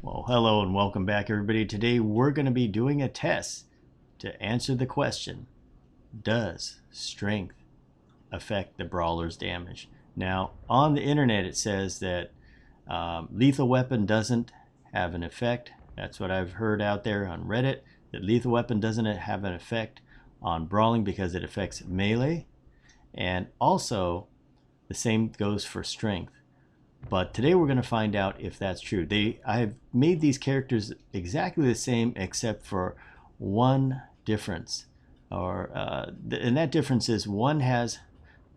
Well, hello and welcome back, everybody. Today we're going to be doing a test to answer the question, does strength affect the brawler's damage? Now, on the internet it says that lethal weapon doesn't have an effect. That's what I've heard out there on Reddit, that lethal weapon doesn't have an effect on brawling because it affects melee. And also, the same goes for strength. But today we're going to find out if that's true. I have made these characters exactly the same except for one difference. And that difference is one has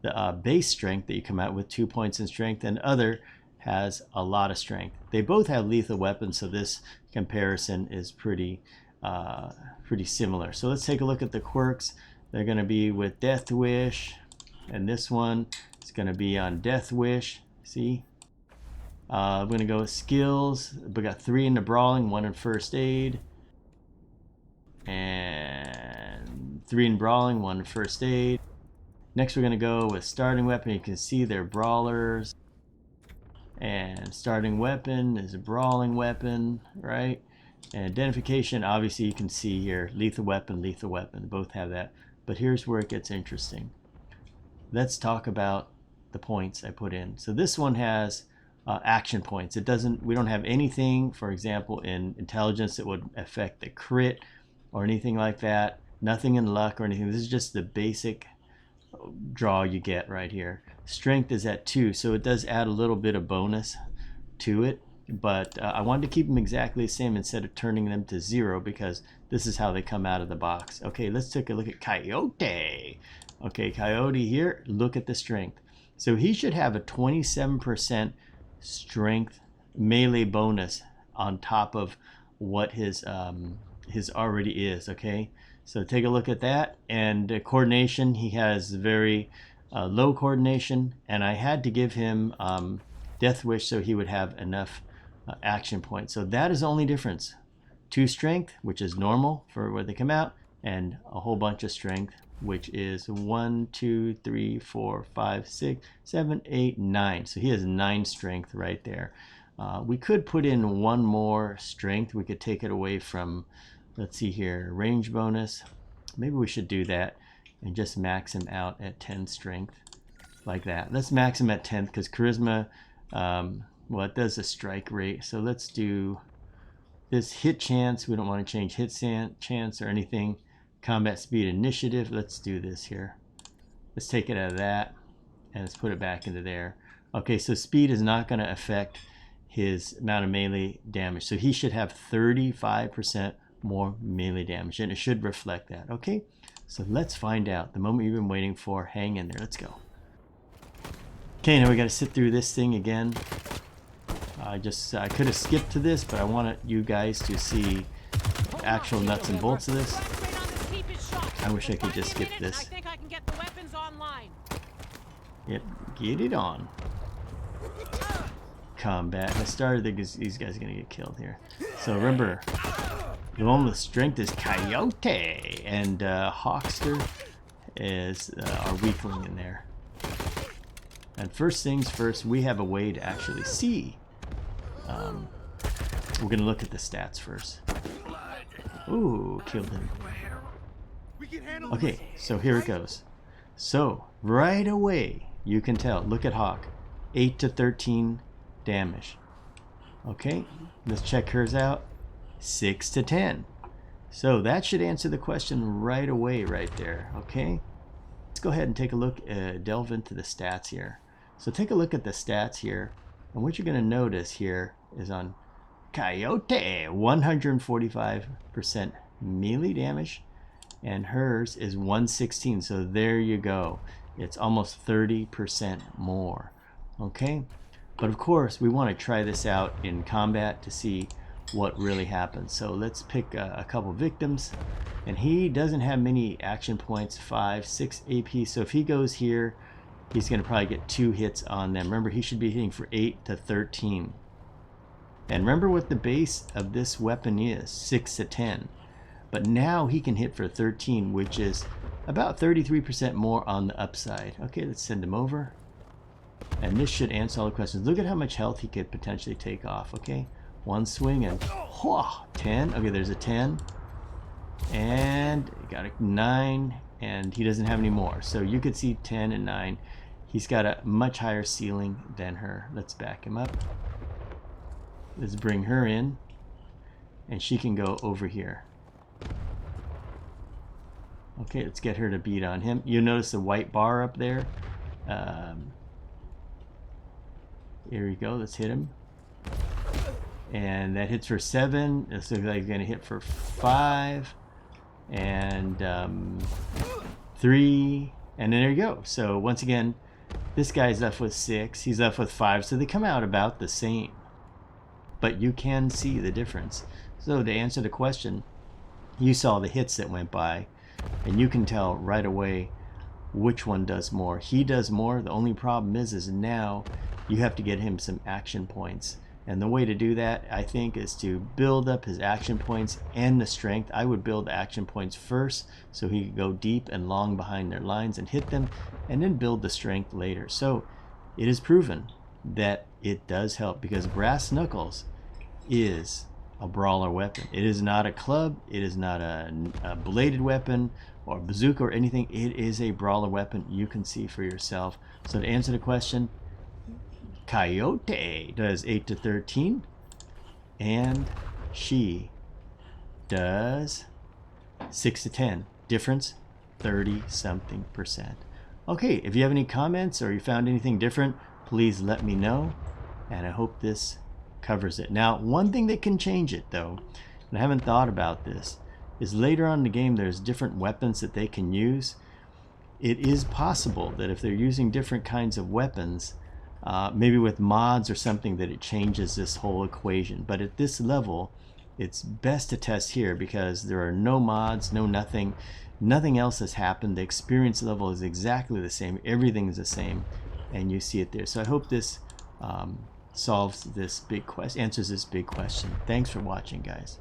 the base strength that you come out with 2 points in strength, and other has a lot of strength. They both have lethal weapons, so this comparison is pretty similar. So let's take a look at the quirks. They're going to be with Death Wish, and this one is going to be on Death Wish. See? I'm going to go with skills. We got 3 in the brawling, 1 in first aid, and 3 in brawling, 1 in first aid. Next we're going to go with starting weapon. You can see they're brawlers, and starting weapon is a brawling weapon, right? And identification, obviously you can see here, lethal weapon, both have that. But here's where it gets interesting. Let's talk about the points I put in. So this one has action points. We don't have anything, for example, in intelligence that would affect the crit or anything like that. Nothing in luck or anything. This is just the basic draw you get right here. Strength is at 2, so it does add a little bit of bonus to it, but I wanted to keep them exactly the same instead of turning them to 0, because this is how they come out of the box. Okay, let's take a look at Coyote. Okay, Coyote here, look at the strength. So he should have a 27% strength melee bonus on top of what his already is. Okay, so take a look at that. And coordination, he has very low coordination, and I had to give him Death Wish so he would have enough action points. So that is the only difference. 2 strength, which is normal for where they come out, and a whole bunch of strength, which is 1, 2, 3, 4, 5, 6, 7, 8, 9. So he has 9 strength right there. We could put in 1 more strength. We could take it away from, let's see here, range bonus. Maybe we should do that and just max him out at 10 strength, like that. Let's max him at 10th because charisma, well, it does a strike rate. So let's do this hit chance. We don't want to change hit chance or anything. Combat speed initiative, let's do this here. Let's take it out of that and let's put it back into there. Okay, so speed is not going to affect his amount of melee damage, so he should have 35% more melee damage, and it should reflect that. Okay, so let's find out. The moment you've been waiting for. Hang in there, let's go. Okay, now we got to sit through this thing again. I could have skipped to this, but I wanted you guys to see actual nuts and bolts of this. I wish I could just skip this. I think I can get the weapons online. Yep, get it on. Combat. I started these guys are gonna get killed here. So remember, the one with strength is Coyote, and Hawkster is our weakling in there. And first things first, we have a way to actually see. We're gonna look at the stats first. Ooh, killed him. Okay, so here it goes. So right away you can tell, look at Hawk, 8 to 13 damage. Okay, let's check hers out, 6 to 10. So that should answer the question right away right there. Okay, let's go ahead and take a look, delve into the stats here. So take a look at the stats here, and what you're going to notice here is on Coyote, 145% melee damage, and hers is 116. So there you go, it's almost 30% more. Okay, but of course we want to try this out in combat to see what really happens. So let's pick a couple victims, and he doesn't have many action points, 5, 6 AP. So if he goes here, he's going to probably get 2 hits on them. Remember, he should be hitting for 8 to 13. And remember what the base of this weapon is, 6 to 10. But now he can hit for 13, which is about 33% more on the upside. Okay, let's send him over. And this should answer all the questions. Look at how much health he could potentially take off, okay? One swing and 10. Okay, there's a 10. And got a 9, and he doesn't have any more. So you could see 10 and 9. He's got a much higher ceiling than her. Let's back him up. Let's bring her in, and she can go over here. Okay, let's get her to beat on him. You'll notice the white bar up there. Here we go. Let's hit him. And that hits for 7. This looks like he's going to hit for 5. And 3. And then there you go. So once again, this guy's left with 6. He's left with 5. So they come out about the same. But you can see the difference. So to answer the question, you saw the hits that went by. And you can tell right away which one does more. He does more. The only problem is now you have to get him some action points. And the way to do that, I think, is to build up his action points and the strength. I would build the action points first so he could go deep and long behind their lines and hit them, and then build the strength later. So it is proven that it does help, because brass knuckles is a brawler weapon. It is not a club. It is not a bladed weapon or bazooka or anything. It is a brawler weapon. You can see for yourself. So to answer the question, Coyote does 8 to 13, and she does 6 to 10. Difference 30-something%. Okay, if you have any comments or you found anything different, please let me know, and I hope this covers it. Now, one thing that can change it, though, and I haven't thought about this, is later on in the game there's different weapons that they can use. It is possible that if they're using different kinds of weapons, maybe with mods or something, that it changes this whole equation. But at this level, it's best to test here, because there are no mods, nothing else has happened. The experience level is exactly the same. Everything is the same, and you see it there. So I hope this solves this big question, answers this big question. Thanks for watching, guys.